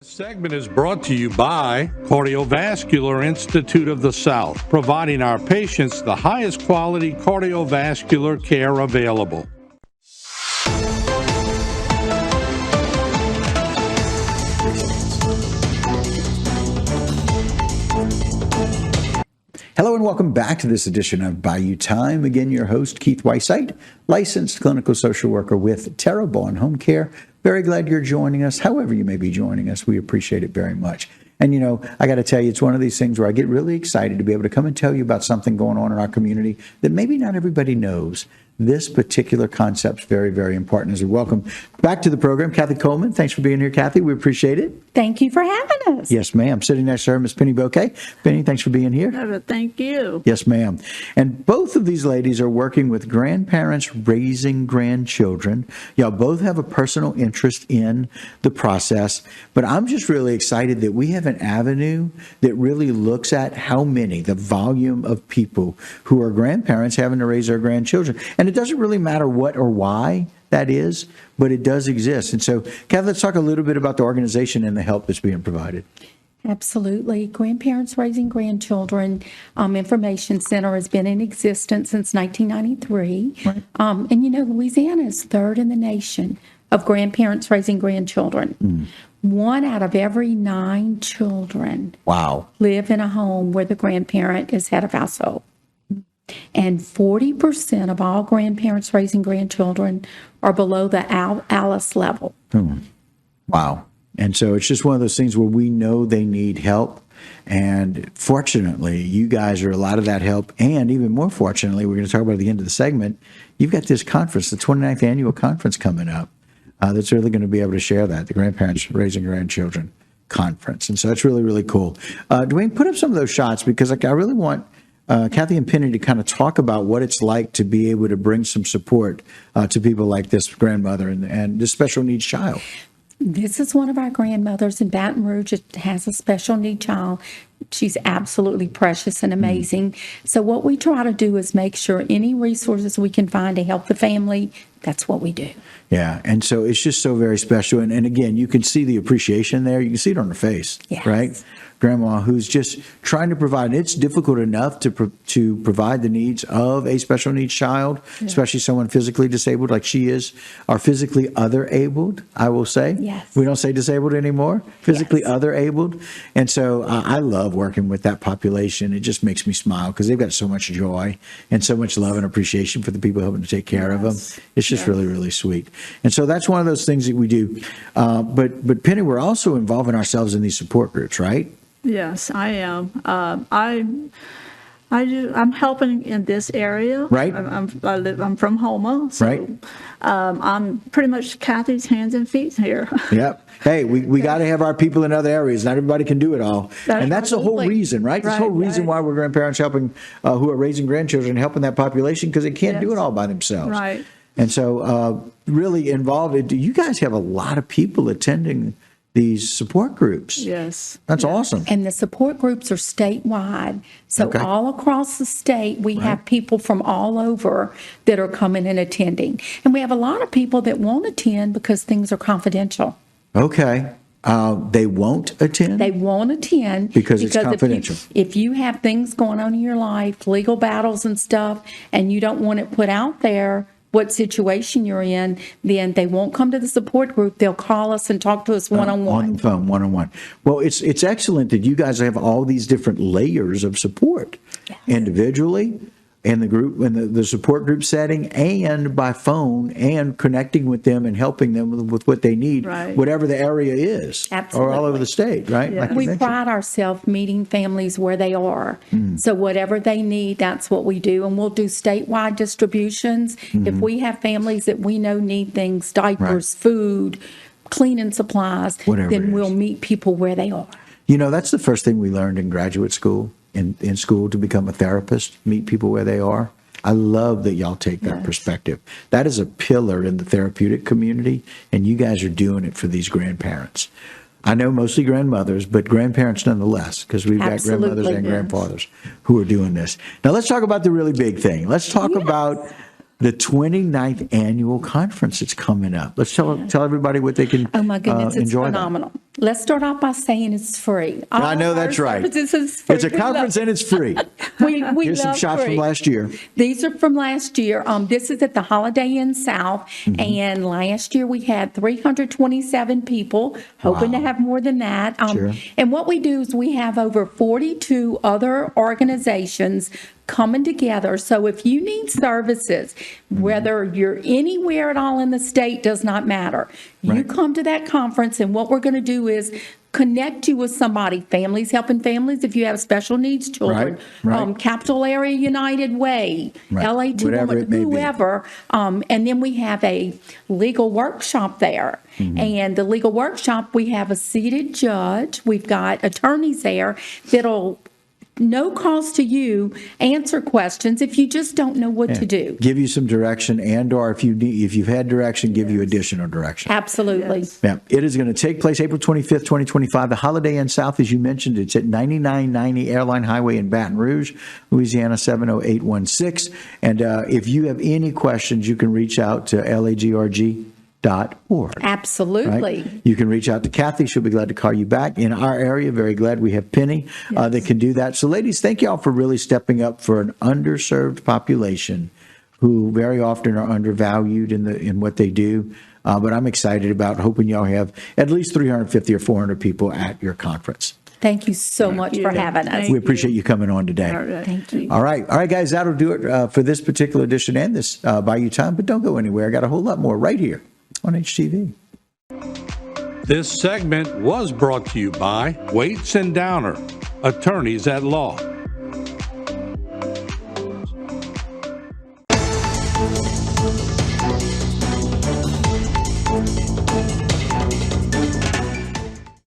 This segment is brought to you by Cardiovascular Institute of the South, providing our patients the highest quality cardiovascular care available. Hello and welcome back to this edition of Bayou Time. Again, your host, Keith Weissite, licensed clinical social worker with Terrebonne Home Care. Very glad you're joining us. However you may be joining us, we appreciate it very much. And, you know, I got to tell you, it's one of these things where I get really excited to be able to come and tell you about something going on in our community that maybe not everybody knows. This particular concept is very, very important. As we welcome back to the program, Kathy Coleman. Thanks for being here, Kathy. We appreciate it. Thank you for having us. Yes, ma'am. Sitting next to her, Miss Penny Bouquet. Penny, thanks for being here. Thank you. Yes, ma'am. And both of these ladies are working with grandparents raising grandchildren. Y'all both have a personal interest in the process, but I'm just really excited that we have an avenue that really looks at how many, the volume of people who are grandparents having to raise their grandchildren. And it doesn't really matter what or why that is, but it does exist. And so, Kathy, let's talk a little bit about the organization and the help that's being provided. Absolutely. Grandparents Raising Grandchildren Information Center has been in existence since 1993. Right. And, you know, Louisiana is third in the nation of grandparents raising grandchildren. 1 out of every 9 children live in a home where the grandparent is head of household. And 40% of all grandparents raising grandchildren are below the ALICE level. Wow. And so it's just one of those things where we know they need help. And fortunately, you guys are a lot of that help. And even more fortunately, we're going to talk about at the end of the segment, you've got this conference, the 29th annual conference coming up, that's really going to be able to share that, the Grandparents Raising Grandchildren Conference. And so that's really, really cool. Dwayne, put up some of those shots because I really want Kathy and Penny to kind of talk about what it's like to be able to bring some support to people like this grandmother and this special needs child. This is one of our grandmothers in Baton Rouge that has a special need child. She's absolutely precious and amazing. So what we try to do is make sure any resources we can find to help the family, that's what we do. Yeah, and so it's just so very special. And again, you can see the appreciation there. You can see it on her face, Yes. right? Grandma who's just trying to provide. It's difficult enough to provide the needs of a special needs child, especially someone physically disabled like she is, or physically other abled, I will say. Yes. We don't say disabled anymore, physically Yes. other abled. And so I love working with that population. It just makes me smile because they've got so much joy and so much love and appreciation for the people helping to take care of them. It's just really, really sweet. And so that's one of those things that we do. But Penny, we're also involving ourselves in these support groups, right? Yes, I am. I'm helping in this area. Right. I'm from Houma, so Right. I'm pretty much Kathy's hands and feet here. Yep. Hey, we got to have our people in other areas. Not everybody can do it all. And that's the whole reason, right? That's the whole reason why we're grandparents helping, who are raising grandchildren, helping that population because they can't do it all by themselves. Right. And so really involved. You guys have a lot of people attending these support groups. Yes. That's awesome. And the support groups are statewide. So Okay. all across the state, we have people from all over that are coming and attending. And we have a lot of people that won't attend because things are confidential. Okay. They won't attend? They won't attend Because it's confidential. If you have things going on in your life, legal battles and stuff, and you don't want it put out there, what situation you're in, then they won't come to the support group. They'll call us and talk to us one-on-one. On the phone, one-on-one. Well, it's excellent that you guys have all these different layers of support, individually, in the group, in the support group setting, and by phone, and connecting with them and helping them with what they need, Right. whatever the area is, or all over the state, right? Yeah. Like you We mentioned. pride ourselves meeting families where they are. So whatever they need, that's what we do. And we'll do statewide distributions. If we have families that we know need things, diapers, food, cleaning supplies, Whatever it then we'll is. meet people where they are. You know, that's the first thing we learned in graduate school, in school, to become a therapist, meet people where they are. I love that y'all take that perspective. That is a pillar in the therapeutic community, and you guys are doing it for these grandparents. I know mostly grandmothers, but grandparents nonetheless, because we've got grandmothers Absolutely, and yes. grandfathers who are doing this. Now, let's talk about the really big thing. Let's talk about the 29th annual conference that's coming up. Let's tell everybody what they can Oh my goodness, it's enjoy phenomenal. Let's start off by saying it's free. I know that's right. This is free. It's a conference and it's free. We Here's some love shots free. from last year. These are from last year. This is at the Holiday Inn South, Mm-hmm. and last year we had 327 people, hoping to Wow. have more than that. Sure. And what we do is we have over 42 other organizations coming together. So if you need services, whether you're anywhere at all in the state, does not matter. You Right. come to that conference, and what we're going to do is connect you with somebody. Families helping families if you have special needs children. Right. Capital Area United Way, Right. LA2 Whatever it may be. whoever. And then we have a legal workshop there. Mm-hmm. And the legal workshop, we have a seated judge. We've got attorneys there that'll, no cost to you, answer questions if you just don't know what to do. Give you some direction, and or if you've had direction, give you additional direction. Absolutely. Yes. Yeah, it is going to take place April 25th, 2025. The Holiday Inn South, as you mentioned, it's at 9990 Airline Highway in Baton Rouge, Louisiana 70816. And if you have any questions, you can reach out to lagrg.org. Absolutely. Right? You can reach out to Kathy. She'll be glad to call you back. In our area, very glad we have Penny that can do that. So, ladies, thank y'all for really stepping up for an underserved population who very often are undervalued in what they do. But I'm excited about hoping y'all have at least 350 or 400 people at your conference. Thank you so much for having us. Thank We appreciate you coming on today. All right. Thank you. All right, guys, that'll do it for this particular edition and this Bayou Time. But don't go anywhere. I got a whole lot more right here on HTV. This segment was brought to you by Waits and Downer, attorneys at law.